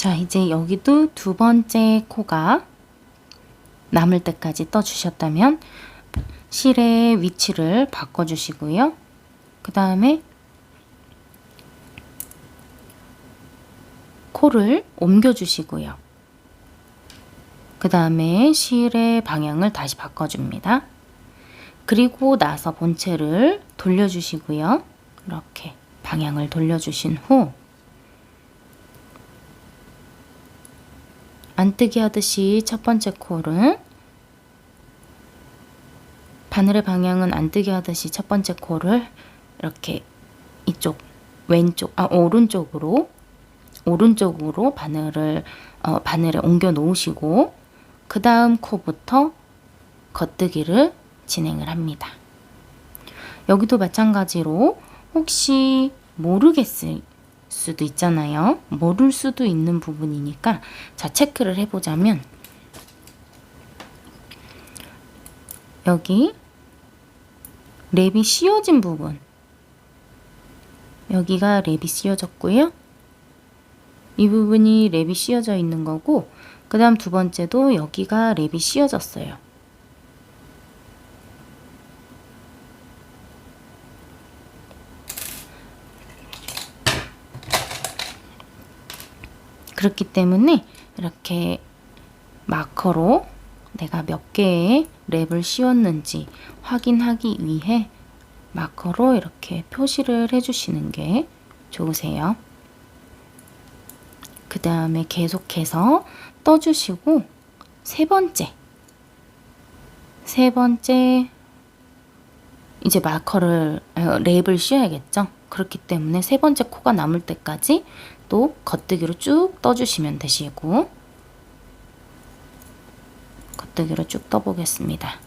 자, 이제 여기도 두 번째 코가 남을 때까지 떠주셨다면 실의 위치를 바꿔주시고요. 그 다음에 코를 옮겨주시고요. 그 다음에 실의 방향을 다시 바꿔줍니다. 그리고 나서 본체를 돌려주시고요. 이렇게 방향을 돌려주신 후 안뜨기 하듯이 첫 번째 코를 바늘의 방향은 안뜨기 하듯이 첫 번째 코를 이렇게 이쪽 왼쪽 오른쪽으로 바늘에 옮겨 놓으시고 그 다음 코부터 겉뜨기를 진행을 합니다. 여기도 마찬가지로 혹시 모르겠을 수도 있잖아요. 모를 수도 있는 부분이니까 자, 체크를 해보자면 여기 랩이 씌워진 부분, 여기가 랩이 씌워졌고요. 이 부분이 랩이 씌워져 있는 거고, 그 다음 두 번째도 여기가 랩이 씌워졌어요. 그렇기 때문에 이렇게 마커로 내가 몇 개의 랩을 씌웠는지 확인하기 위해 마커로 이렇게 표시를 해주시는 게 좋으세요. 그 다음에 계속해서 떠주시고 세 번째 이제 마커를 랩을 씌워야겠죠. 그렇기 때문에 세 번째 코가 남을 때까지 또 겉뜨기로 쭉 떠주시면 되시고, 겉뜨기로 쭉 떠보겠습니다.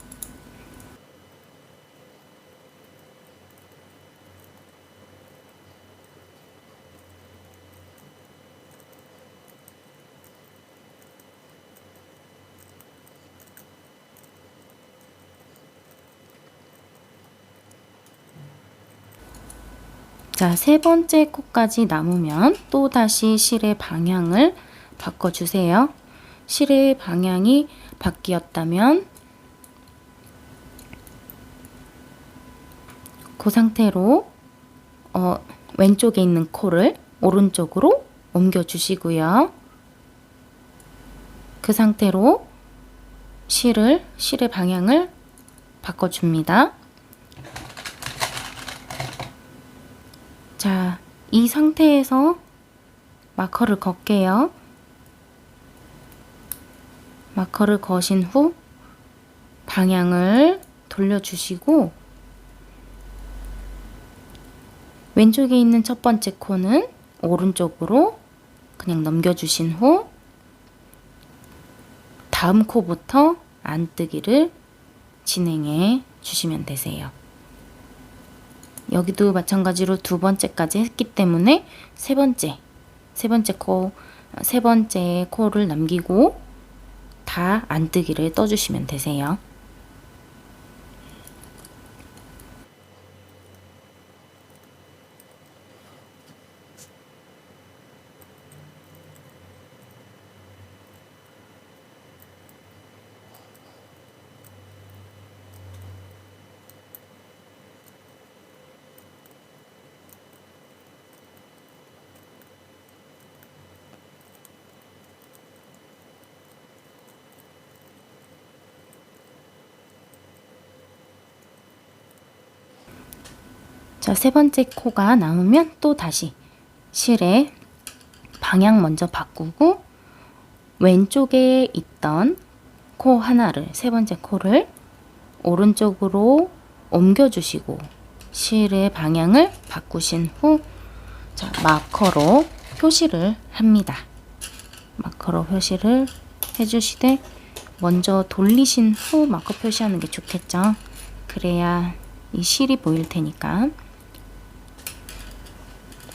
자, 세 번째 코까지 남으면 또 다시 실의 방향을 바꿔주세요. 실의 방향이 바뀌었다면 그 상태로 왼쪽에 있는 코를 오른쪽으로 옮겨주시고요. 그 상태로 실의 방향을 바꿔줍니다. 자, 이 상태에서 마커를 걸게요. 마커를 거신 후 방향을 돌려주시고 왼쪽에 있는 첫 번째 코는 오른쪽으로 그냥 넘겨주신 후 다음 코부터 안뜨기를 진행해 주시면 되세요. 여기도 마찬가지로 두 번째까지 했기 때문에 세 번째 코를 남기고 다 안뜨기를 떠주시면 되세요. 자, 세 번째 코가 남으면 또 다시 실의 방향 먼저 바꾸고 왼쪽에 있던 코 하나를, 세 번째 코를 오른쪽으로 옮겨주시고 실의 방향을 바꾸신 후 자, 마커로 표시를 합니다. 마커로 표시를 해주시되 먼저 돌리신 후 마커 표시하는 게 좋겠죠. 그래야 이 실이 보일 테니까.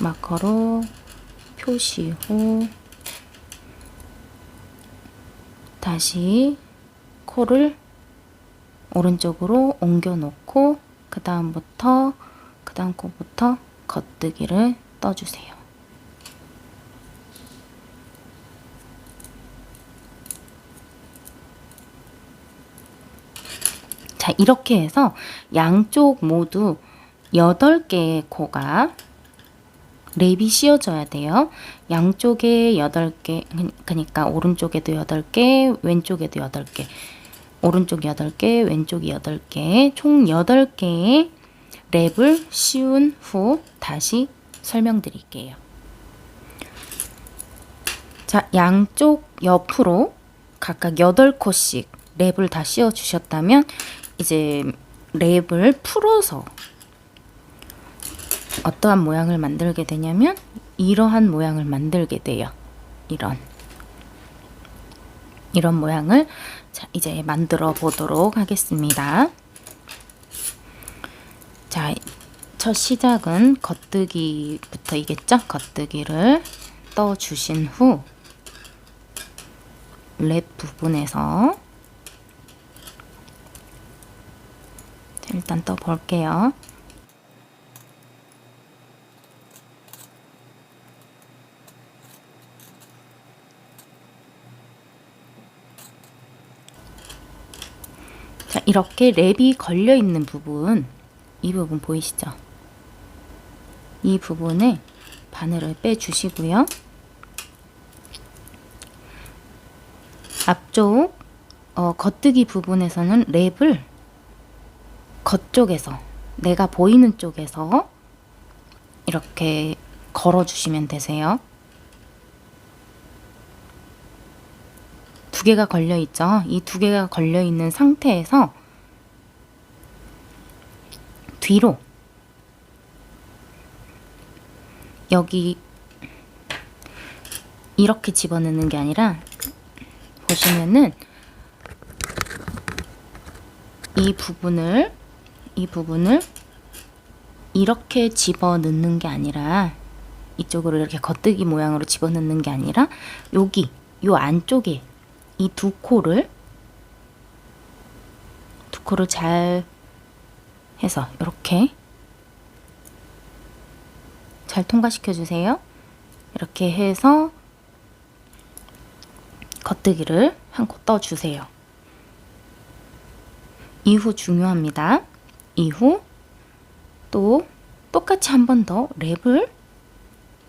마커로 표시 후 다시 코를 오른쪽으로 옮겨 놓고 그 다음 코부터 겉뜨기를 떠주세요. 자, 이렇게 해서 양쪽 모두 8개의 코가 랩이 씌워져야 돼요. 양쪽에 8개, 그러니까 오른쪽에도 8개, 왼쪽에도 8개, 오른쪽 8개, 왼쪽 8개, 총 8개의 랩을 씌운 후 다시 설명드릴게요. 자, 양쪽 옆으로 각각 8코씩 랩을 다 씌워 주셨다면 이제 랩을 풀어서 어떠한 모양을 만들게 되냐면 이러한 모양을 만들게 돼요. 이런 모양을 자, 이제 만들어 보도록 하겠습니다. 자, 첫 시작은 겉뜨기부터이겠죠? 겉뜨기를 떠 주신 후 랩 부분에서 자, 일단 떠 볼게요. 자, 이렇게 랩이 걸려 있는 부분, 이 부분 보이시죠? 이 부분에 바늘을 빼주시고요. 앞쪽 겉뜨기 부분에서는 랩을 겉쪽에서, 내가 보이는 쪽에서 이렇게 걸어주시면 되세요. 2개가 걸려 있죠? 이 2개가 걸려 있는 상태에서 뒤로 여기 이렇게 집어넣는 게 아니라 보시면은 이 부분을 이렇게 집어넣는 게 아니라 이쪽으로 이렇게 겉뜨기 모양으로 집어넣는 게 아니라 여기 요 안쪽에 이 2코를 잘 해서 이렇게 잘 통과시켜 주세요. 이렇게 해서 겉뜨기를 한 코 떠 주세요. 이후 중요합니다. 이후 또 똑같이 한 번 더 랩을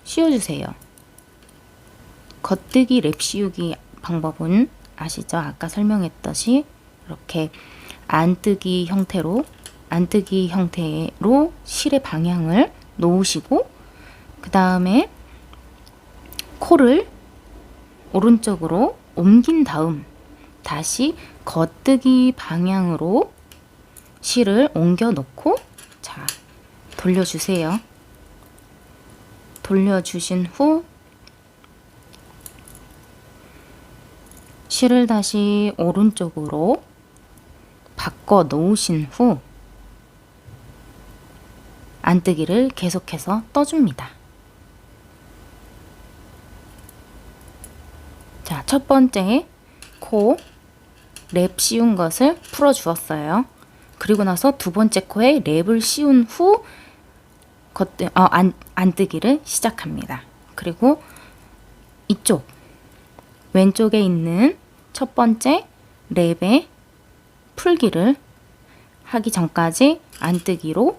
씌워주세요. 겉뜨기 랩 씌우기 방법은 아시죠? 아까 설명했듯이 이렇게 안뜨기 형태로 실의 방향을 놓으시고 그 다음에 코를 오른쪽으로 옮긴 다음 다시 겉뜨기 방향으로 실을 옮겨 놓고 자, 돌려주세요. 돌려주신 후 실을 다시 오른쪽으로 바꿔 놓으신 후 안뜨기를 계속해서 떠줍니다. 자, 첫 번째 코 랩 씌운 것을 풀어 주었어요. 그리고 나서 두 번째 코에 랩을 씌운 후 안뜨기를 시작합니다. 그리고 이쪽 왼쪽에 있는 첫 번째 랩의 풀기를 하기 전까지 안뜨기로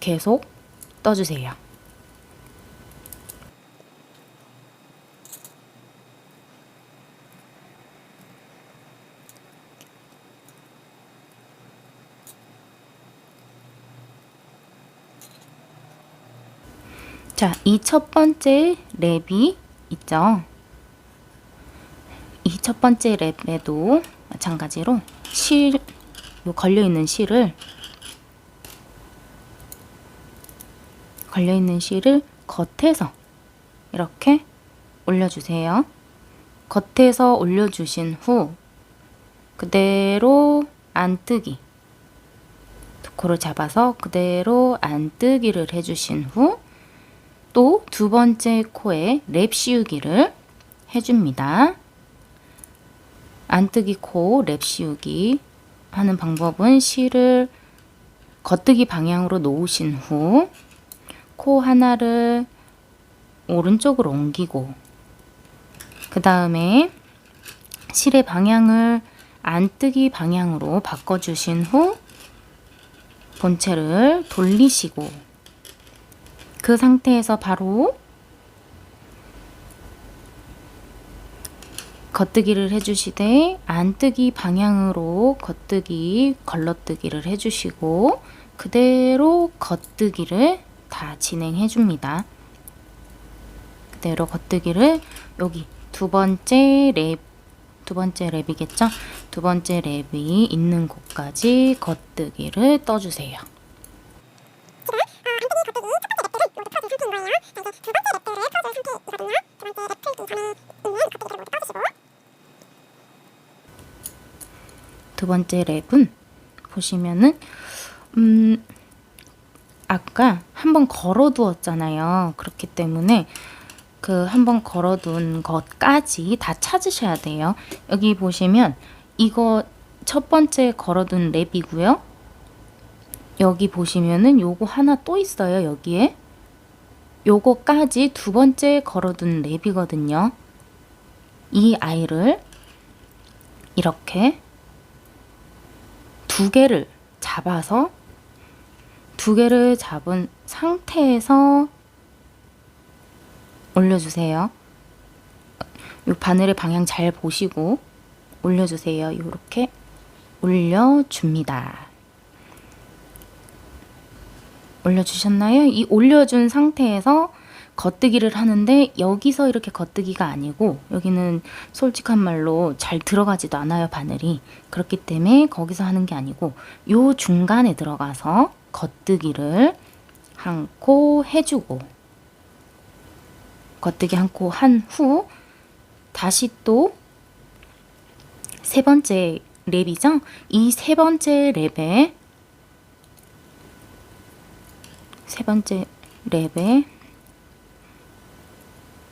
계속 떠주세요. 자, 이 첫 번째 랩이 있죠. 이 첫 번째 랩에도 마찬가지로 걸려있는 실을 겉에서 이렇게 올려주세요. 겉에서 올려주신 후 그대로 안뜨기, 두 코를 잡아서 그대로 안뜨기를 해주신 후 또 두 번째 코에 랩 씌우기를 해줍니다. 안뜨기 코 랩 씌우기 하는 방법은 실을 겉뜨기 방향으로 놓으신 후 코 하나를 오른쪽으로 옮기고 그 다음에 실의 방향을 안뜨기 방향으로 바꿔주신 후 본체를 돌리시고 그 상태에서 바로 겉뜨기를 해주시되 안뜨기 방향으로 겉뜨기, 걸러뜨기를 해주시고 그대로 겉뜨기를 다 진행해줍니다. 그대로 겉뜨기를 여기 두 번째 랩이겠죠? 두 번째 랩이 있는 곳까지 겉뜨기를 떠주세요. 두 번째 랩은 보시면은 아까 한번 걸어두었잖아요. 그렇기 때문에 그 한번 걸어둔 것까지 다 찾으셔야 돼요. 여기 보시면 이거 첫 번째 걸어둔 랩이고요. 여기 보시면은 요거 하나 또 있어요. 여기에 요거까지 두 번째 걸어둔 랩이거든요. 이 아이를 이렇게 두 개를 잡아서 두 개를 잡은 상태에서 올려주세요. 이 바늘의 방향 잘 보시고 올려주세요. 이렇게 올려줍니다. 올려주셨나요? 이 올려준 상태에서 겉뜨기를 하는데 여기서 이렇게 겉뜨기가 아니고 여기는 솔직한 말로 잘 들어가지도 않아요, 바늘이. 그렇기 때문에 거기서 하는 게 아니고 요 중간에 들어가서 겉뜨기를 한 코 해주고 겉뜨기 한 코 한 후 다시 또 세 번째 랩이죠? 이 세 번째 랩에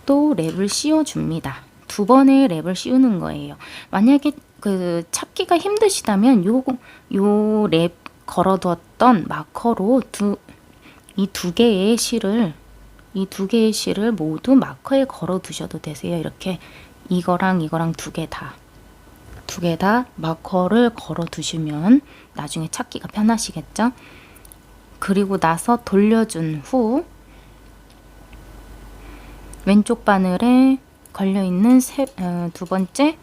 또 랩을 씌워줍니다. 두 번의 랩을 씌우는 거예요. 만약에 그 찾기가 힘드시다면 요 랩 걸어두었던 마커로 이 두 개의 실을 모두 마커에 걸어 두셔도 되세요. 이렇게 이거랑 두 개 다 마커를 걸어 두시면 나중에 찾기가 편하시겠죠? 그리고 나서 돌려준 후 왼쪽 바늘에 걸려있는 두 번째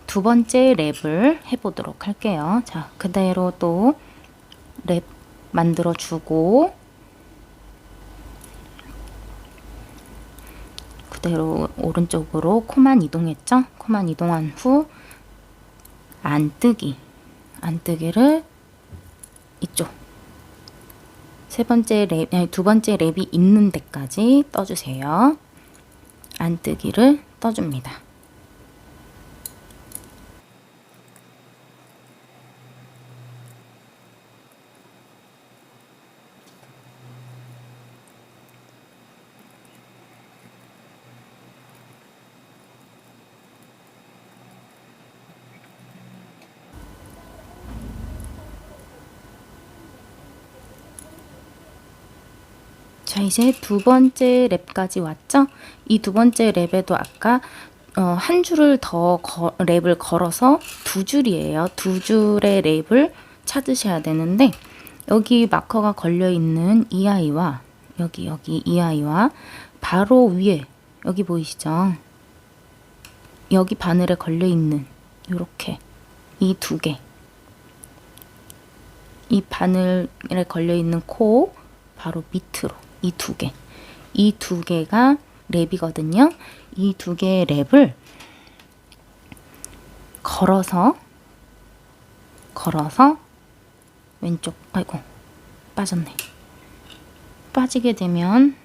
랩을 해보도록 할게요. 자, 그대로 또 랩 만들어주고 그대로 오른쪽으로 코만 이동했죠? 코만 이동한 후 안뜨기를 이쪽 두 번째 랩이 있는 데까지 떠주세요. 안뜨기를 떠줍니다. 자, 이제 두 번째 랩까지 왔죠? 이 두 번째 랩에도 아까 한 줄을 더 랩을 걸어서 두 줄이에요. 두 줄의 랩을 찾으셔야 되는데 여기 마커가 걸려있는 이 아이와 여기 이 아이와 바로 위에 여기 보이시죠? 여기 바늘에 걸려있는 요렇게 이 두 개, 이 바늘에 걸려있는 코 바로 밑으로 이 두 개가 랩이거든요. 이 두 개의 랩을 걸어서 왼쪽, 아이고 빠졌네. 빠지게 되면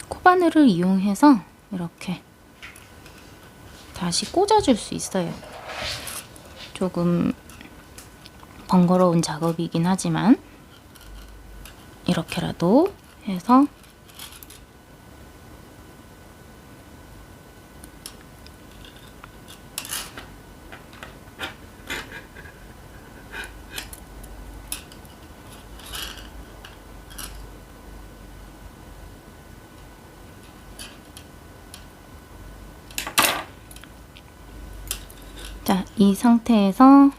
코바늘을 이용해서 이렇게 다시 꽂아줄 수 있어요. 조금 번거로운 작업이긴 하지만 이렇게라도 해서 자, 이 상태에서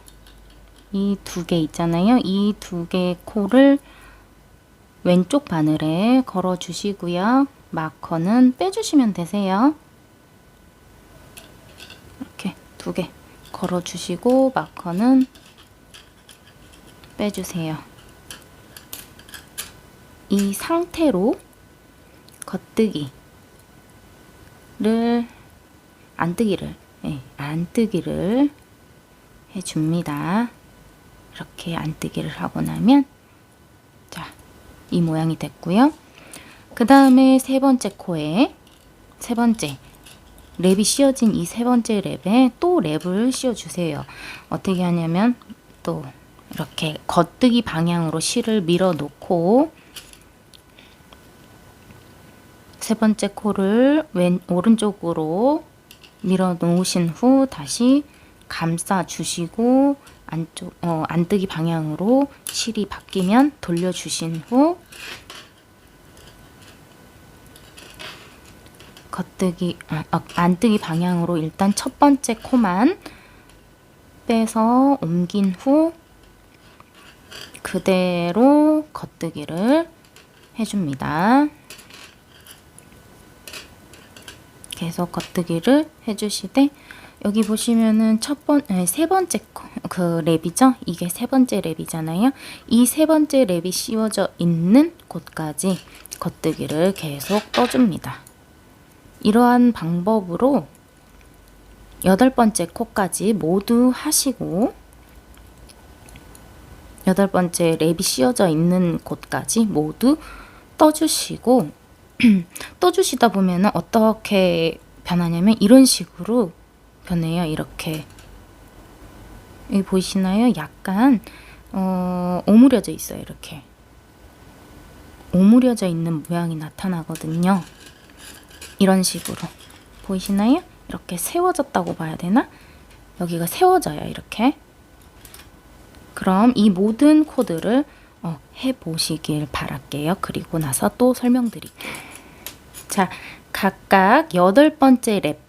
이 두 개 있잖아요. 이 두 개의 코를 왼쪽 바늘에 걸어 주시고요. 마커는 빼주시면 되세요. 이렇게 두 개 걸어 주시고 마커는 빼주세요. 이 상태로 겉뜨기를 안뜨기를 해줍니다. 이렇게 안뜨기를 하고 나면 자, 이 모양이 됐고요. 그 다음에 세 번째 코에 세 번째 랩이 씌워진 이 세 번째 랩에 또 랩을 씌워주세요. 어떻게 하냐면 또 이렇게 겉뜨기 방향으로 실을 밀어 놓고 세 번째 코를 오른쪽으로 밀어 놓으신 후 다시 감싸 주시고 안뜨기 방향으로 실이 바뀌면 돌려 주신 후 안뜨기 방향으로 일단 첫 번째 코만 빼서 옮긴 후 그대로 겉뜨기를 해줍니다. 계속 겉뜨기를 해주시되 여기 보시면은 세 번째 그 랩이죠. 이게 세 번째 랩이잖아요. 이 세 번째 랩이 씌워져 있는 곳까지 겉뜨기를 계속 떠줍니다. 이러한 방법으로 여덟 번째 코까지 모두 하시고 여덟 번째 랩이 씌워져 있는 곳까지 모두 떠주시고 떠주시다 보면은 어떻게 변하냐면 이런 식으로 변해요. 이렇게 여기 보이시나요? 약간 오므려져 있어요. 이렇게 오므려져 있는 모양이 나타나거든요. 이런 식으로 보이시나요? 이렇게 세워졌다고 봐야 되나? 여기가 세워져요. 이렇게. 그럼 이 모든 코드를 해보시길 바랄게요. 그리고 나서 또 설명드릴게요. 자, 각각 여덟 번째 랩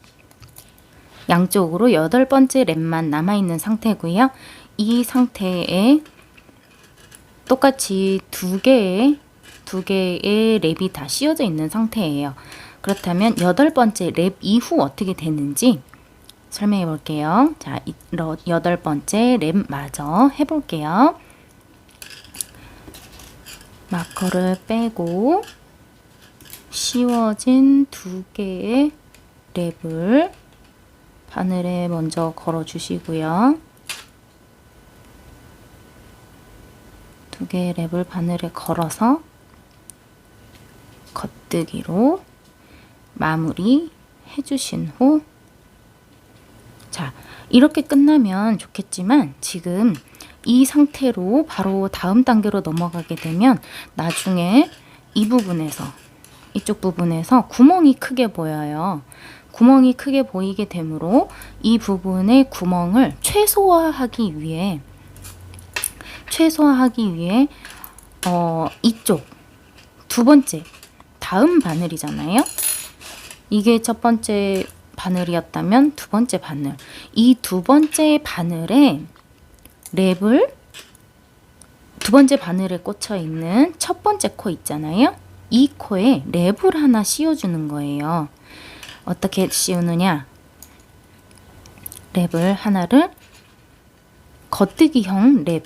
양쪽으로 여덟 번째 랩만 남아있는 상태고요. 이 상태에 똑같이 두 개의 랩이 다 씌워져 있는 상태예요. 그렇다면 여덟 번째 랩 이후 어떻게 되는지 설명해 볼게요. 자, 여덟 번째 랩 마저 해볼게요. 마커를 빼고 씌워진 두 개의 랩을 바늘에 먼저 걸어 주시고요. 두 개의 랩을 바늘에 걸어서 겉뜨기로 마무리 해주신 후 자, 이렇게 끝나면 좋겠지만 지금 이 상태로 바로 다음 단계로 넘어가게 되면 나중에 이 부분에서 이쪽 부분에서 구멍이 크게 보여요. 구멍이 크게 보이게 되므로 이 부분의 구멍을 최소화하기 위해 이쪽 두 번째 다음 바늘이잖아요. 이게 첫 번째 바늘이었다면 두 번째 바늘, 이 두 번째 바늘에 랩을 두 번째 바늘에 꽂혀 있는 첫 번째 코 있잖아요. 이 코에 랩을 하나 씌워주는 거예요. 어떻게 씌우느냐? 랩을 하나를 겉뜨기형 랩.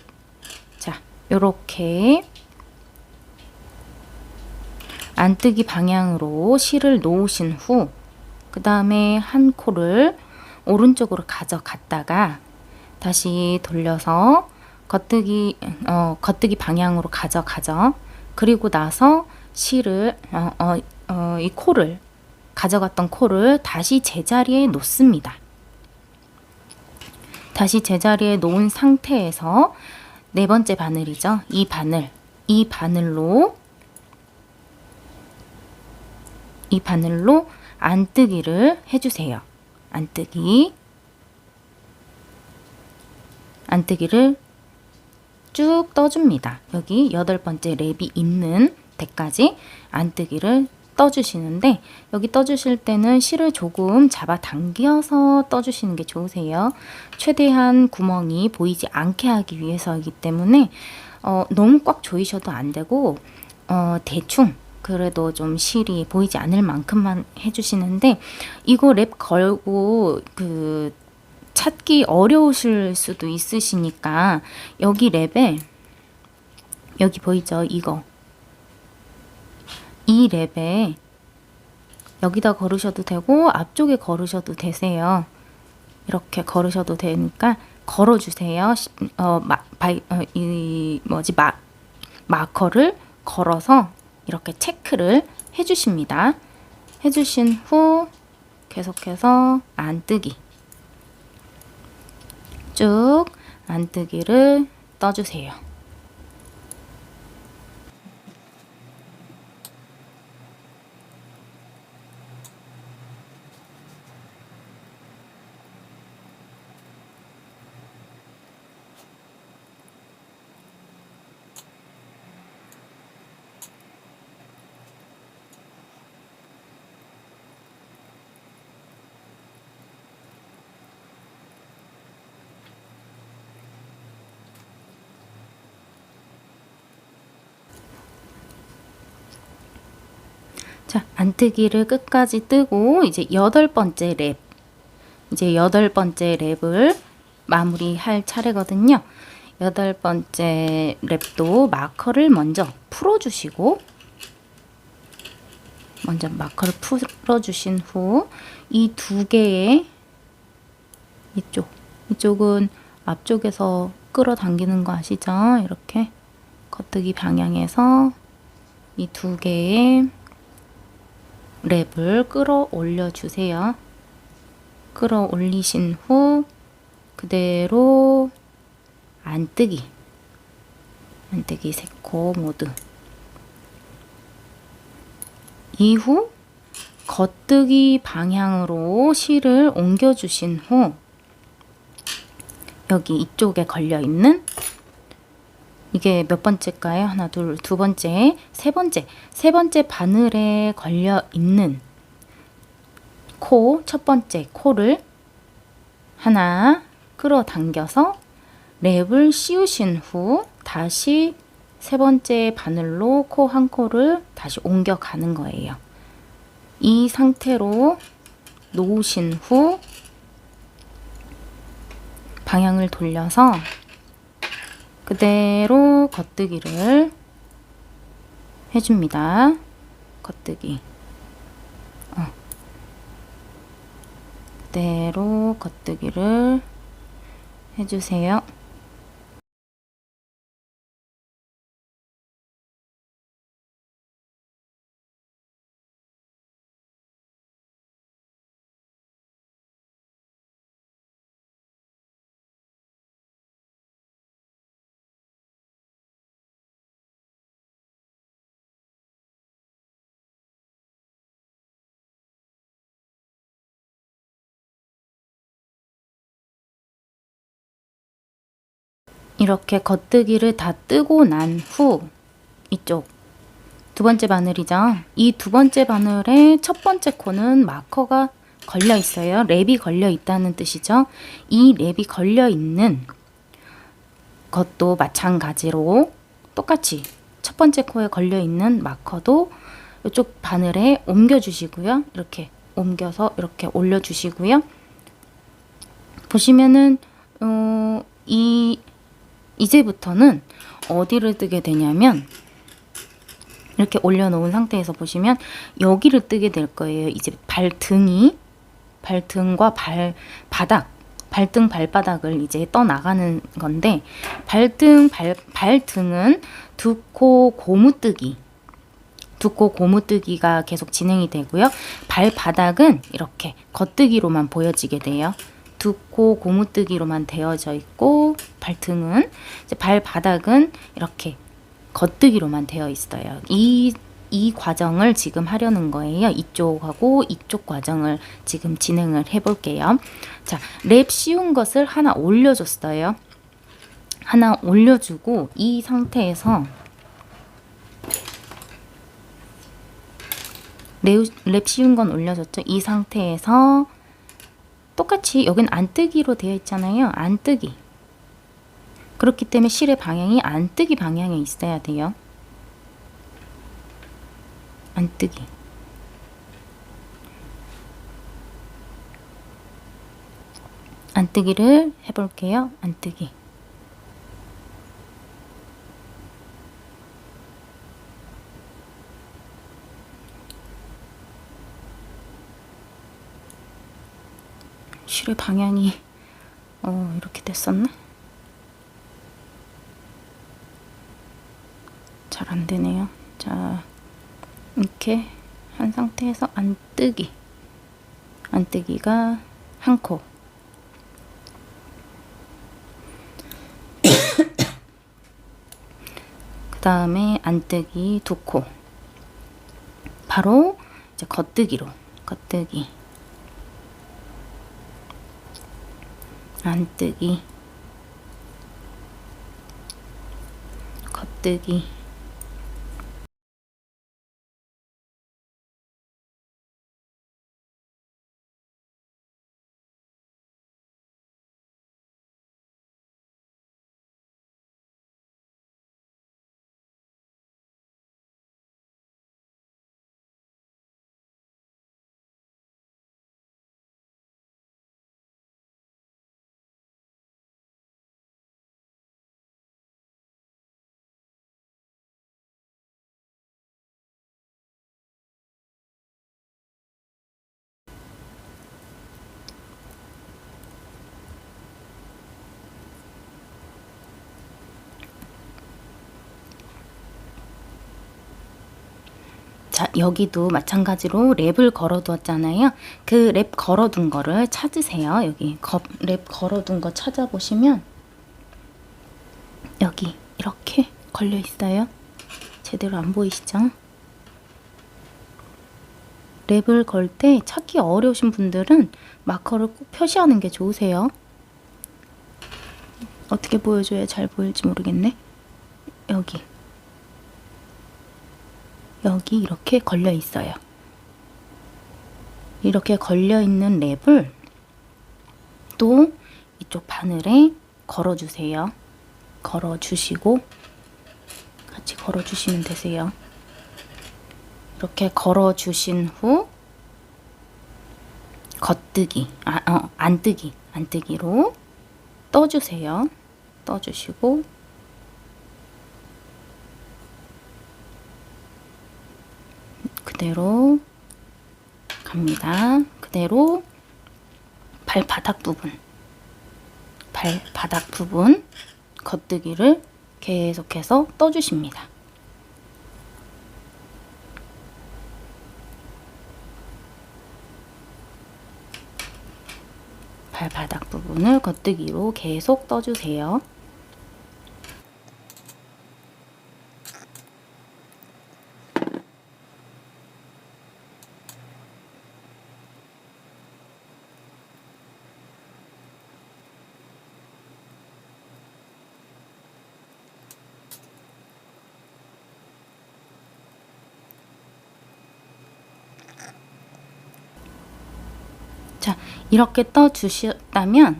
자, 요렇게 안뜨기 방향으로 실을 놓으신 후 그 다음에 한 코를 오른쪽으로 가져갔다가 다시 돌려서 겉뜨기 방향으로 가져가죠. 그리고 나서 실을 이 코를 가져갔던 코를 다시 제자리에 놓습니다. 다시 제자리에 놓은 상태에서 네 번째 바늘이죠. 이 바늘로 안뜨기를 해주세요. 안뜨기를 쭉 떠줍니다. 여기 여덟 번째 랩이 있는 데까지 안뜨기를 떠주시는데, 여기 떠주실 때는 실을 조금 잡아당겨서 떠주시는 게 좋으세요. 최대한 구멍이 보이지 않게 하기 위해서이기 때문에 너무 꽉 조이셔도 안 되고 대충 그래도 좀 실이 보이지 않을 만큼만 해주시는데, 이거 랩 걸고 찾기 어려우실 수도 있으시니까 여기 랩에, 여기 보이죠? 이 랩에 여기다 걸으셔도 되고 앞쪽에 걸으셔도 되세요. 이렇게 걸으셔도 되니까 걸어주세요. 마커를 걸어서 이렇게 체크를 해주십니다. 해주신 후 계속해서 안뜨기, 쭉 안뜨기를 떠주세요. 자, 안뜨기를 끝까지 뜨고 이제 8번째 랩, 이제 8번째 랩을 마무리할 차례거든요. 8번째 랩도 마커를 먼저 풀어주시고, 먼저 마커를 풀어주신 후 이 두 개의 이쪽은 앞쪽에서 끌어당기는 거 아시죠? 이렇게 겉뜨기 방향에서 이 두 개의 랩을 끌어올려 주세요. 끌어올리신 후 그대로 안뜨기 3코 모두, 이후 겉뜨기 방향으로 실을 옮겨 주신 후 여기 이쪽에 걸려 있는, 이게 몇 번째일까요? 하나, 둘, 두 번째, 세 번째 바늘에 걸려 있는 코, 첫 번째 코를 하나 끌어당겨서 랩을 씌우신 후 다시 세 번째 바늘로 코 한 코를 다시 옮겨가는 거예요. 이 상태로 놓으신 후 방향을 돌려서 그대로 겉뜨기를 해줍니다. 겉뜨기. 그대로 겉뜨기를 해주세요. 이렇게 겉뜨기를 다 뜨고 난 후 이쪽 두 번째 바늘이죠. 이 두 번째 바늘에 첫 번째 코는 마커가 걸려 있어요. 랩이 걸려 있다는 뜻이죠. 이 랩이 걸려 있는 것도 마찬가지로 똑같이 첫 번째 코에 걸려 있는 마커도 이쪽 바늘에 옮겨 주시고요. 이렇게 옮겨서 이렇게 올려 주시고요. 보시면은 이제부터는 어디를 뜨게 되냐면, 이렇게 올려놓은 상태에서 보시면 여기를 뜨게 될 거예요. 이제 발등과 발등 발바닥을 이제 떠나가는 건데, 발등은 두 코 고무뜨기가 계속 진행이 되고요. 발바닥은 이렇게 겉뜨기로만 보여지게 돼요. 두 코 고무뜨기로만 되어져 있고, 발바닥은 이렇게 겉뜨기로만 되어 있어요. 이 과정을 지금 하려는 거예요. 이쪽하고 이쪽 과정을 지금 진행을 해볼게요. 자, 랩 씌운 것을 하나 올려줬어요. 하나 올려주고 이 상태에서 랩 씌운 건 올려줬죠. 이 상태에서 똑같이 여긴 안뜨기로 되어 있잖아요. 안뜨기. 그렇기 때문에 실의 방향이 안뜨기 방향에 있어야 돼요. 안뜨기. 안뜨기를 해볼게요. 안뜨기. 실의 방향이 이렇게 됐었나? 잘 안 되네요. 자, 이렇게 한 상태에서 안뜨기. 안뜨기가 한 코. 그 다음에 안뜨기 두 코. 바로 이제 겉뜨기로. 겉뜨기. 안뜨기. 겉뜨기. 자, 여기도 마찬가지로 랩을 걸어두었잖아요. 그 랩 걸어둔 거를 찾으세요. 여기 랩 걸어둔 거 찾아보시면 여기 이렇게 걸려 있어요. 제대로 안 보이시죠? 랩을 걸 때 찾기 어려우신 분들은 마커를 꼭 표시하는 게 좋으세요. 어떻게 보여줘야 잘 보일지 모르겠네. 여기 이렇게 걸려 있어요. 이렇게 걸려 있는 랩을 또 이쪽 바늘에 걸어주세요. 걸어주시고 같이 걸어주시면 되세요. 이렇게 걸어주신 후 겉뜨기, 안뜨기로 떠주세요. 떠주시고 그대로 갑니다. 그대로 발바닥 부분 겉뜨기를 계속해서 떠주십니다. 발바닥 부분을 겉뜨기로 계속 떠주세요. 자, 이렇게 떠주셨다면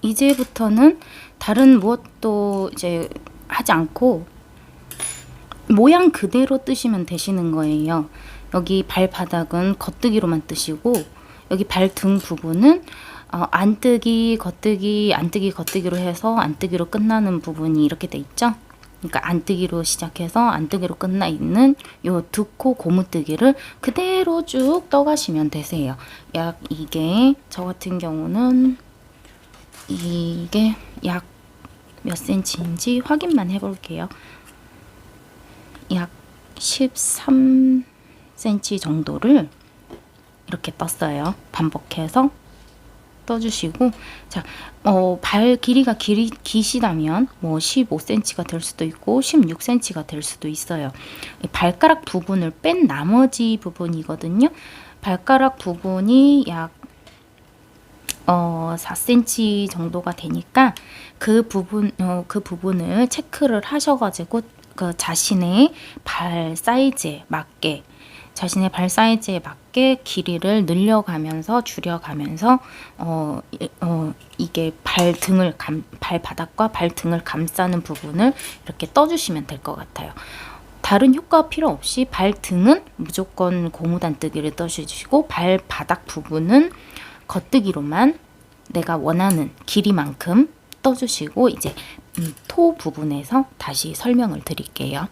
이제부터는 다른 무엇도 이제 하지 않고 모양 그대로 뜨시면 되시는 거예요. 여기 발바닥은 겉뜨기로만 뜨시고 여기 발등 부분은 안뜨기, 겉뜨기, 안뜨기, 겉뜨기로 해서 안뜨기로 끝나는 부분이 이렇게 돼 있죠. 그러니까 안뜨기로 시작해서 안뜨기로 끝나 있는 요 두 코 고무뜨기를 그대로 쭉 떠가시면 되세요. 약 이게 저 같은 경우는 이게 약 몇 센치인지 확인만 해볼게요. 약 13cm 정도를 이렇게 떴어요. 반복해서 떠주시고, 자, 발 길이가 기시다면 뭐 15cm가 될 수도 있고 16cm가 될 수도 있어요. 발가락 부분을 뺀 나머지 부분이거든요. 발가락 부분이 약 4cm 정도가 되니까 그 부분을 체크를 하셔가지고 그 자신의 발 사이즈에 맞게 자신의 발 사이즈에 맞게 길이를 늘려가면서 줄여가면서 이게 발바닥과 발등을 감싸는 부분을 이렇게 떠주시면 될 것 같아요. 다른 효과 필요 없이 발등은 무조건 고무단뜨기를 떠주시고 발바닥 부분은 겉뜨기로만 내가 원하는 길이만큼 떠주시고 이제 토 부분에서 다시 설명을 드릴게요.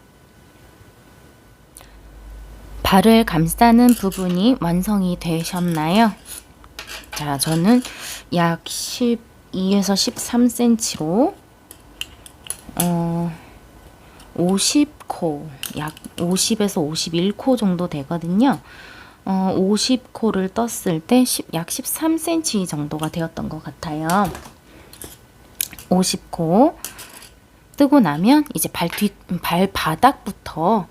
발을 감싸는 부분이 완성이 되셨나요? 자, 저는 약 12에서 13cm로 50코, 약 50에서 51코 정도 되거든요. 50코를 떴을 때 약 13cm 정도가 되었던 것 같아요. 50코 뜨고 나면 이제 발바닥부터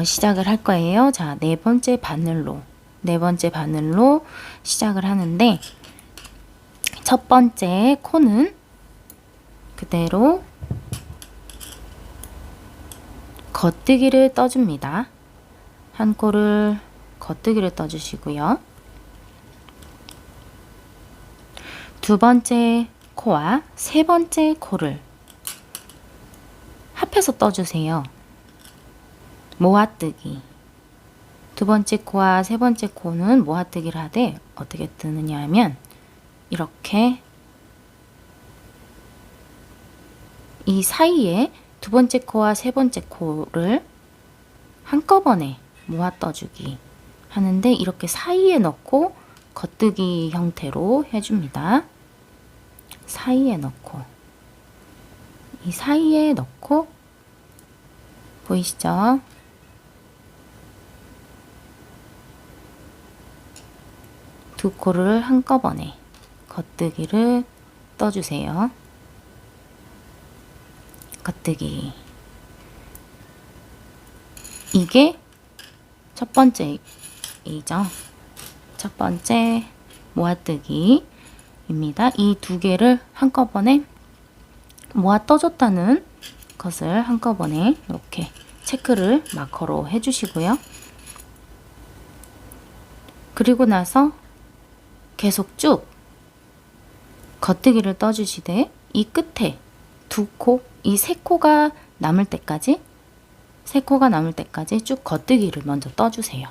시작을 할 거예요. 자, 네 번째 바늘로 시작을 하는데 첫 번째 코는 그대로 겉뜨기를 떠줍니다. 한 코를 겉뜨기를 떠주시고요. 두 번째 코와 세 번째 코를 합해서 떠주세요. 모아뜨기. 두 번째 코와 세 번째 코는 모아뜨기를 하되 어떻게 뜨느냐 하면 이렇게 이 사이에 두 번째 코와 세 번째 코를 한꺼번에 모아 떠주기 하는데 이렇게 사이에 넣고 겉뜨기 형태로 해줍니다. 사이에 넣고 이 사이에 넣고 보이시죠? 두 코를 한꺼번에 겉뜨기를 떠주세요. 겉뜨기. 이게 첫 번째이죠. 첫 번째 모아뜨기입니다. 이 두 개를 한꺼번에 모아 떠줬다는 것을 한꺼번에 이렇게 체크를 마커로 해주시고요. 그리고 나서 계속 쭉 겉뜨기를 떠주시되 이 끝에 두 코, 이 세 코가 남을 때까지 쭉 겉뜨기를 먼저 떠주세요.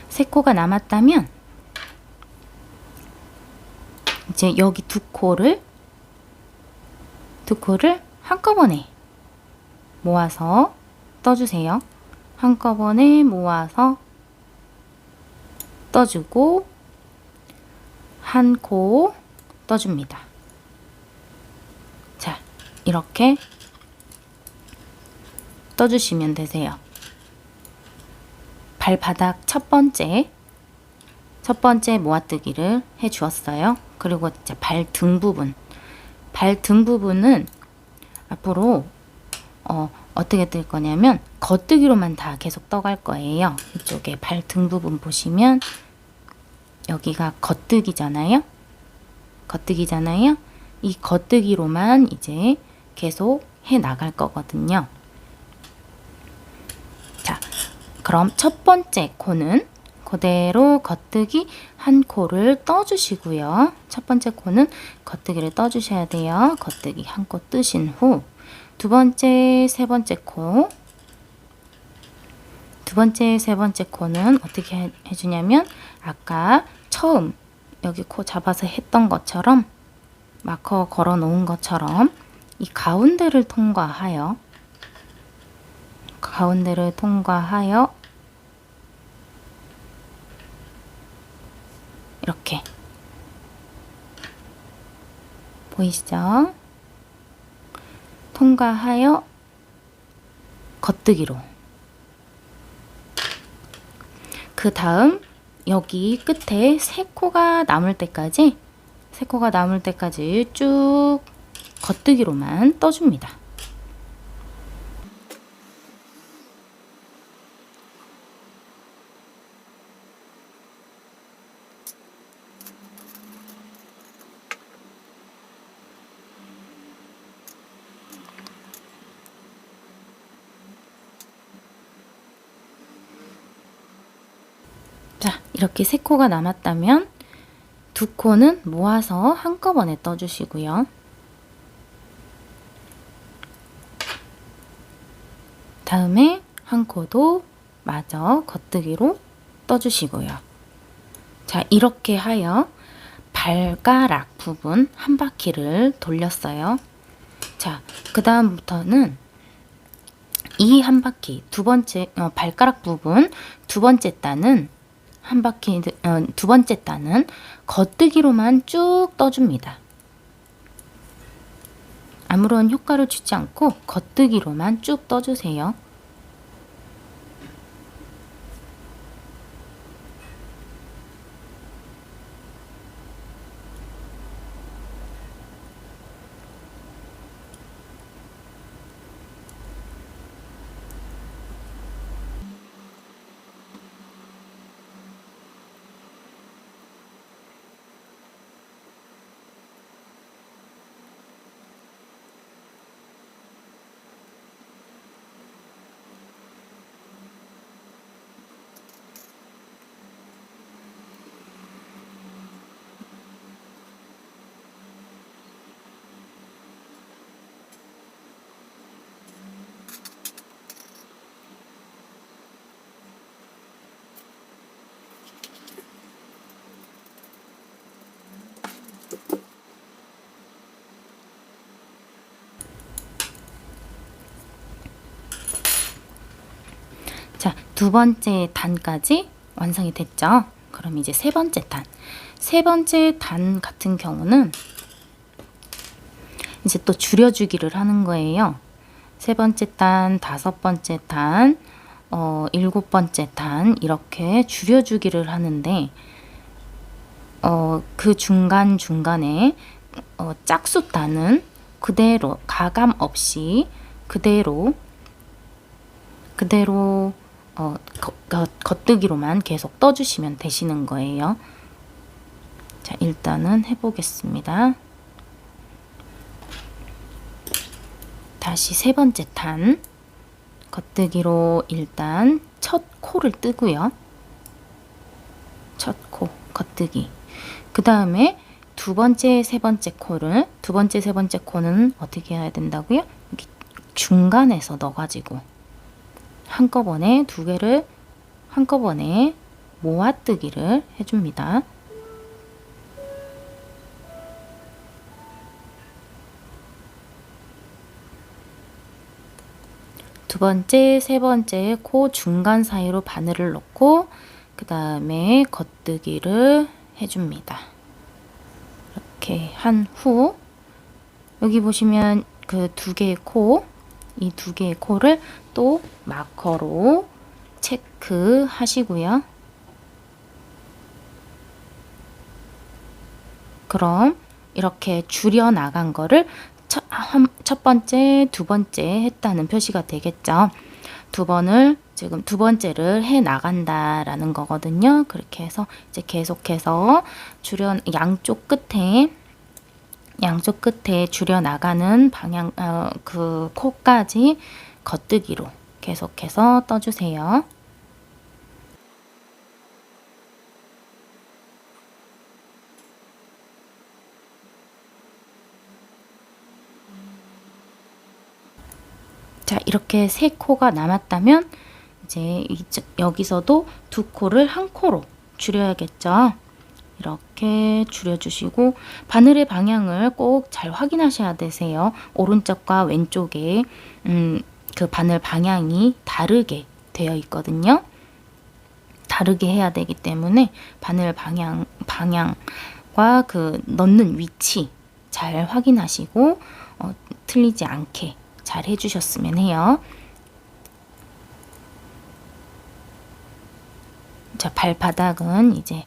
세 코가 남았다면 이제 여기 두 코를 한꺼번에 모아서 떠주세요. 한꺼번에 모아서 떠주고 한 코 떠줍니다. 자, 이렇게 떠주시면 되세요. 발바닥 첫 번째 모아뜨기를 해 주었어요. 그리고 이제 발등 부분은 앞으로 어떻게 뜰 거냐면 겉뜨기로만 다 계속 떠갈 거예요. 이쪽에 발등 부분 보시면 여기가 겉뜨기잖아요. 이 겉뜨기로만 이제 계속 해 나갈 거거든요. 자, 그럼 첫 번째 코는 그대로 겉뜨기 한 코를 떠주시고요. 첫 번째 코는 겉뜨기를 떠주셔야 돼요. 겉뜨기 한 코 뜨신 후 두 번째, 세 번째 코는 어떻게 해주냐면 아까 처음 여기 코 잡아서 했던 것처럼 마커 걸어 놓은 것처럼 이 가운데를 통과하여 이렇게 보이시죠? 통과하여 겉뜨기로. 그 다음 여기 끝에 세 코가 남을 때까지 쭉 겉뜨기로만 떠줍니다. 이렇게 세 코가 남았다면 두 코는 모아서 한꺼번에 떠주시고요. 다음에 한 코도 마저 겉뜨기로 떠주시고요. 자, 이렇게 하여 발가락 부분 한 바퀴를 돌렸어요. 자, 그 다음부터는 이 한 바퀴, 두 번째 발가락 부분 두 번째 단은 한 바퀴 두 번째 단은 겉뜨기로만 쭉 떠줍니다. 아무런 효과를 주지 않고 겉뜨기로만 쭉 떠주세요. 자, 두 번째 단까지 완성이 됐죠? 그럼 이제 세 번째 단. 세 번째 단 같은 경우는 이제 또 줄여주기를 하는 거예요. 세 번째 단, 다섯 번째 단, 일곱 번째 단 이렇게 줄여주기를 하는데 그 중간중간에 짝수 단은 그대로 가감 없이 그대로 겉뜨기로만 계속 떠주시면 되시는 거예요. 자, 일단은 해보겠습니다. 다시 세 번째 단 겉뜨기로 일단 첫 코를 뜨고요. 첫 코 겉뜨기. 그 다음에 두 번째, 세 번째 코를 두 번째, 세 번째 코는 어떻게 해야 된다고요? 여기 중간에서 넣어가지고 한꺼번에 두 개를 한꺼번에 모아뜨기를 해줍니다. 두 번째, 세 번째 코 중간 사이로 바늘을 넣고 그 다음에 겉뜨기를 해줍니다. 이렇게 한 후 여기 보시면 그 두 개의 코, 이 두 개의 코를 또 마커로 체크하시고요. 그럼 이렇게 줄여 나간 거를 첫 번째, 두 번째 했다는 표시가 되겠죠. 두 번을 지금 두 번째를 해 나간다라는 거거든요. 그렇게 해서 이제 계속해서 양쪽 끝에 줄여 나가는 방향 그 코까지 겉뜨기로 계속해서 떠주세요. 자, 이렇게 세 코가 남았다면 이제 여기서도 두 코를 한 코로 줄여야겠죠. 이렇게 줄여주시고 바늘의 방향을 꼭 잘 확인하셔야 되세요. 오른쪽과 왼쪽에 그 바늘 방향이 다르게 되어 있거든요. 다르게 해야 되기 때문에 바늘 방향과 그 넣는 위치 잘 확인하시고 틀리지 않게 잘 해주셨으면 해요. 자, 발바닥은 이제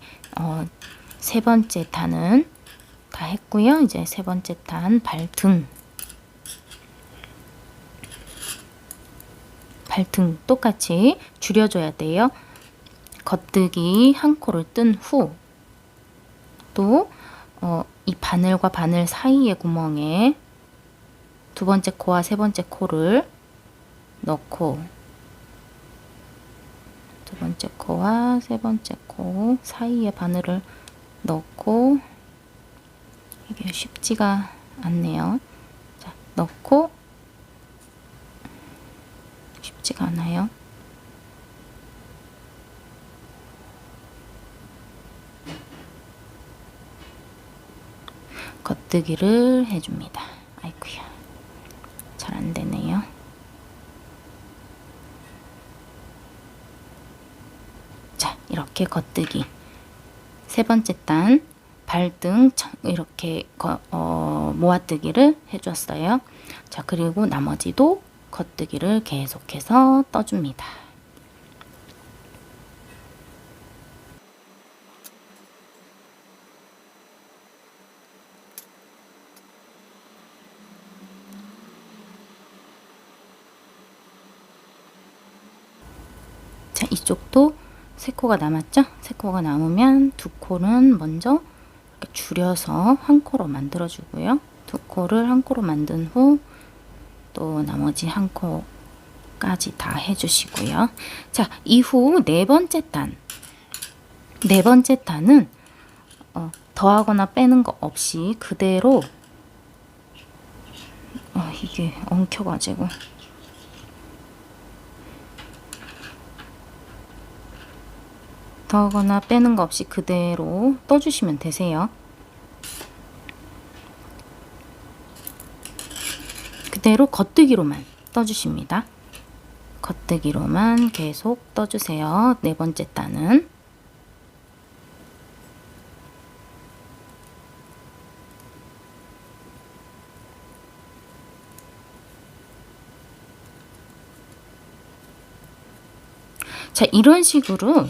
세 번째 단은 다 했고요. 이제 세 번째 단 발등 똑같이 줄여줘야 돼요. 겉뜨기 한 코를 뜬 후 또 이 바늘과 바늘 사이의 구멍에 두 번째 코와 세 번째 코를 넣고 두 번째 코와 세 번째 코 사이에 바늘을 넣고, 이게 쉽지가 않네요. 자, 넣고, 쉽지가 않아요. 겉뜨기를 해줍니다. 아이쿠야, 잘 안 되네요. 자, 이렇게 겉뜨기. 세 번째 단 발등 이렇게 모아뜨기를 해줬어요. 자, 그리고 나머지도 겉뜨기를 계속해서 떠줍니다. 자, 이쪽도 세 코가 남았죠? 세 코가 남으면 두 코는 먼저 이렇게 줄여서 한 코로 만들어 주고요. 두 코를 한 코로 만든 후 또 나머지 한 코까지 다 해주시고요. 자, 이후 네 번째 단. 네 번째 단은 더하거나 빼는 거 없이 그대로 이게 엉켜가지고 더하거나 빼는 거 없이 그대로 떠주시면 되세요. 그대로 겉뜨기로만 떠주십니다. 겉뜨기로만 계속 떠주세요. 네 번째 단은. 자, 이런 식으로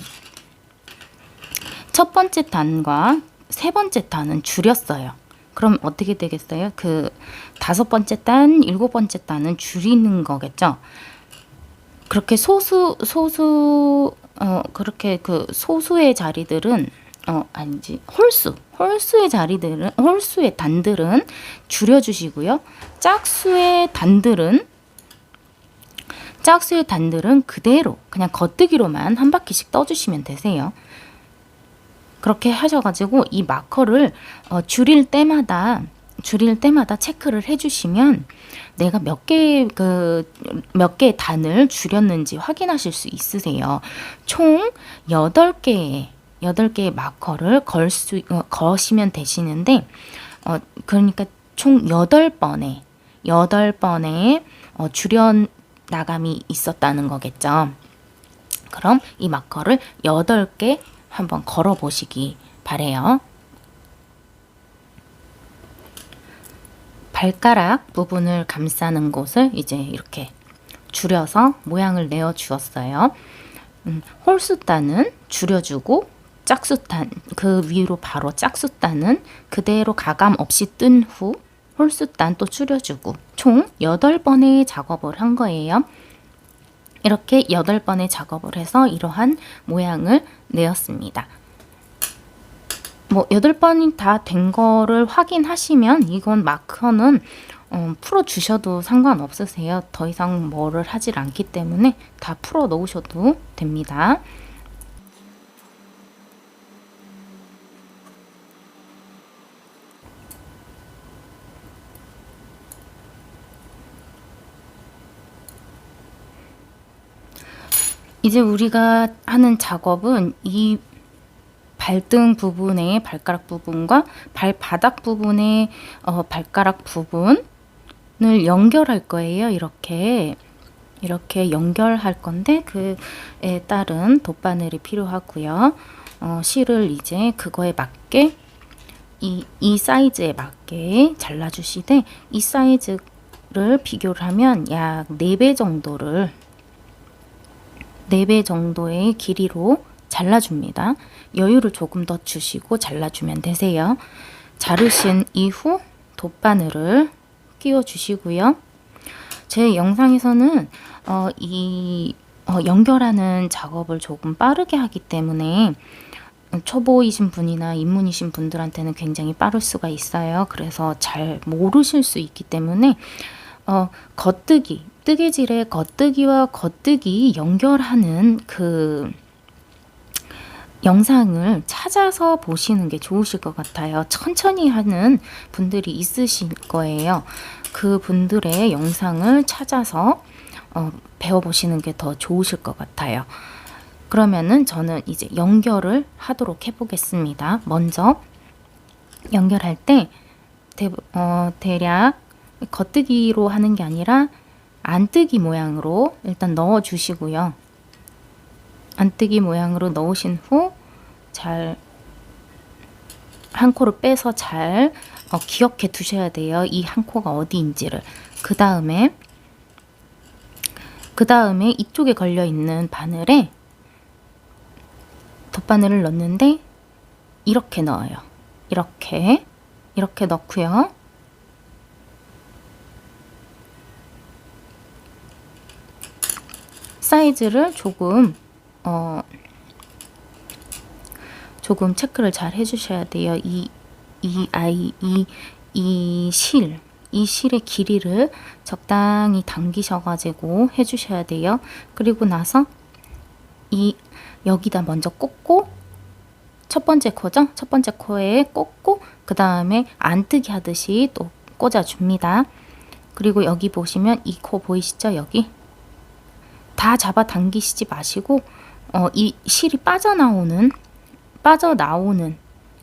첫 번째 단과 세 번째 단은 줄였어요. 그럼 어떻게 되겠어요? 그 다섯 번째 단, 일곱 번째 단은 줄이는 거겠죠? 그렇게 그렇게 그 소수의 자리들은 아니지, 홀수의 자리들은, 홀수의 단들은 줄여주시고요. 짝수의 단들은 그대로 그냥 겉뜨기로만 한 바퀴씩 떠주시면 되세요. 그렇게 하셔가지고 이 마커를 줄일 때마다 체크를 해주시면 내가 몇 개의 단을 줄였는지 확인하실 수 있으세요. 총 8개의 마커를 거시면 되시는데, 그러니까 총 8번의 줄여 나감이 있었다는 거겠죠. 그럼 이 마커를 8개 한번 걸어 보시기 바래요. 발가락 부분을 감싸는 곳을 이제 이렇게 줄여서 모양을 내어 주었어요. 홀수단은 줄여주고 짝수단, 그 위로 바로 짝수단은 그대로 가감 없이 뜬 후 홀수단 또 줄여주고 총 8번의 작업을 한 거예요. 이렇게 8번의 작업을 해서 이러한 모양을 내었습니다. 뭐 8번이 다 된 거를 확인하시면 이건 마커는 풀어 주셔도 상관없으세요. 더 이상 뭐를 하질 않기 때문에 다 풀어 놓으셔도 됩니다. 이제 우리가 하는 작업은 이 발등 부분의 발가락 부분과 발바닥 부분의 발가락 부분을 연결할 거예요. 이렇게 연결할 건데 그에 따른 돗바늘이 필요하고요. 실을 이제 그거에 맞게 이 사이즈에 맞게 잘라주시되, 이 사이즈를 비교를 하면 약 4배 정도의 길이로 잘라줍니다. 여유를 조금 더 주시고 잘라주면 되세요. 자르신 이후 돗바늘을 끼워 주시고요. 제 영상에서는 연결하는 작업을 조금 빠르게 하기 때문에 초보이신 분이나 입문이신 분들한테는 굉장히 빠를 수가 있어요. 그래서 잘 모르실 수 있기 때문에 뜨개질의 겉뜨기와 겉뜨기 연결하는 그 영상을 찾아서 보시는 게 좋으실 것 같아요. 천천히 하는 분들이 있으실 거예요. 그 분들의 영상을 찾아서 배워보시는 게 더 좋으실 것 같아요. 그러면은 저는 이제 연결을 하도록 해보겠습니다. 먼저 연결할 때 대략 겉뜨기로 하는 게 아니라 안뜨기 모양으로 일단 넣어 주시고요. 안뜨기 모양으로 넣으신 후 잘 한 코를 빼서 잘 기억해 두셔야 돼요. 이 한 코가 어디인지를. 그 다음에 이쪽에 걸려 있는 바늘에 덧바늘을 넣는데 이렇게 넣어요. 이렇게 넣고요. 사이즈를 조금 체크를 잘 해주셔야 돼요. 이 실의 길이를 적당히 당기셔가지고 해주셔야 돼요. 그리고 나서 여기다 먼저 꽂고, 첫 번째 코죠? 첫 번째 코에 꽂고, 그 다음에 안뜨기 하듯이 또 꽂아줍니다. 그리고 여기 보시면 이 코 보이시죠? 여기 다 잡아 당기시지 마시고 이 실이 빠져나오는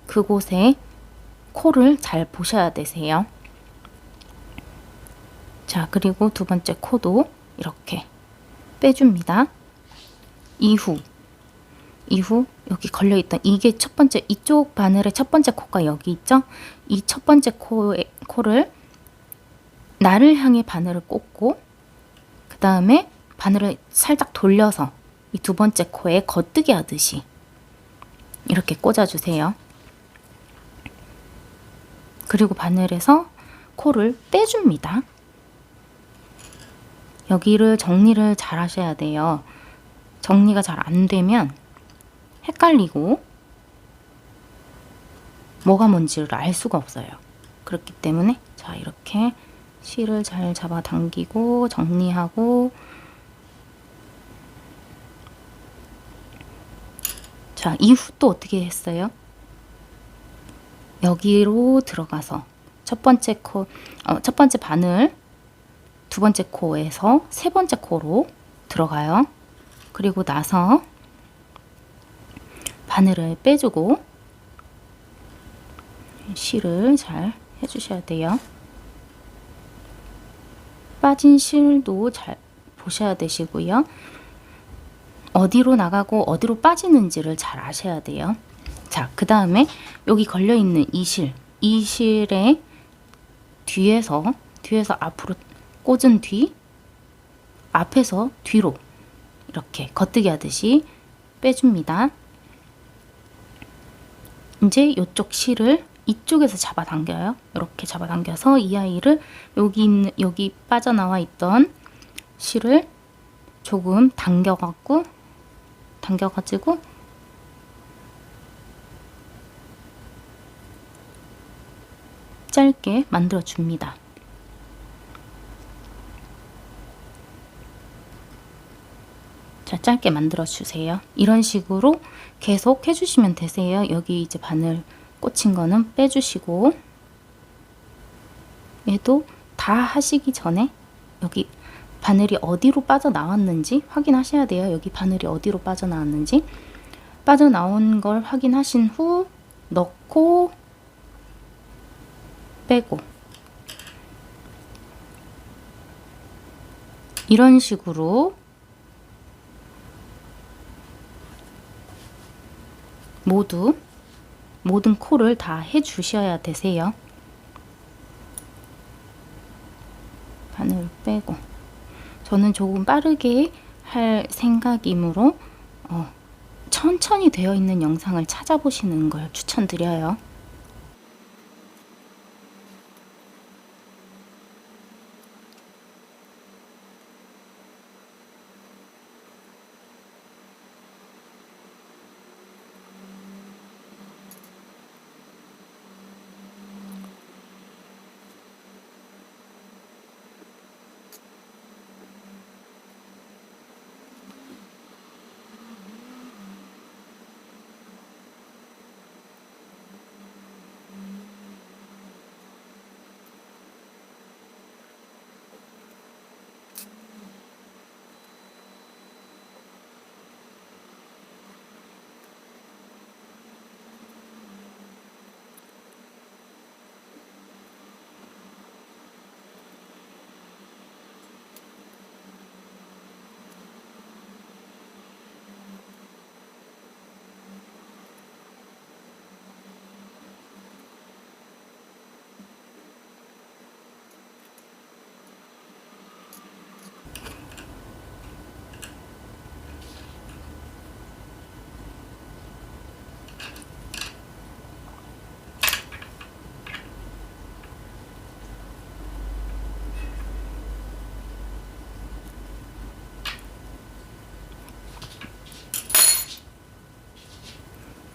그곳에 코를 잘 보셔야 되세요. 자, 그리고 두 번째 코도 이렇게 빼줍니다. 이후 여기 걸려있던 이게 첫 번째, 이쪽 바늘의 첫 번째 코가 여기 있죠? 이 첫 번째 코를 나를 향해 바늘을 꽂고, 그 다음에 바늘을 살짝 돌려서 이 두 번째 코에 겉뜨기 하듯이 이렇게 꽂아주세요. 그리고 바늘에서 코를 떼줍니다. 여기를 정리를 잘 하셔야 돼요. 정리가 잘 안 되면 헷갈리고 뭐가 뭔지를 알 수가 없어요. 그렇기 때문에 자, 이렇게 실을 잘 잡아 당기고 정리하고, 자, 이후 또 어떻게 했어요? 여기로 들어가서 첫 번째 바늘 두 번째 코에서 세 번째 코로 들어가요. 그리고 나서 바늘을 빼주고 실을 잘 해주셔야 돼요. 빠진 실도 잘 보셔야 되시고요. 어디로 나가고 어디로 빠지는지를 잘 아셔야 돼요. 자, 그 다음에 여기 걸려있는 이 실의 뒤에서 앞으로 꽂은 뒤, 앞에서 뒤로 이렇게 겉뜨기 하듯이 빼줍니다. 이제 이쪽 실을 이쪽에서 잡아당겨요. 이렇게 잡아당겨서 이 아이를 여기 빠져나와 있던 실을 조금 당겨가지고 짧게 만들어 줍니다. 자, 짧게 만들어 주세요. 이런 식으로 계속 해주시면 되세요. 여기 이제 바늘 꽂힌 거는 빼주시고, 얘도 다 하시기 전에 여기 바늘이 어디로 빠져나왔는지 확인하셔야 돼요. 여기 바늘이 어디로 빠져나왔는지. 빠져나온 걸 확인하신 후 넣고 빼고, 이런 식으로 모든 코를 다 해주셔야 되세요. 바늘 빼고, 저는 조금 빠르게 할 생각이므로 천천히 되어 있는 영상을 찾아보시는 걸 추천드려요.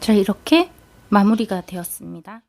자, 이렇게 마무리가 되었습니다.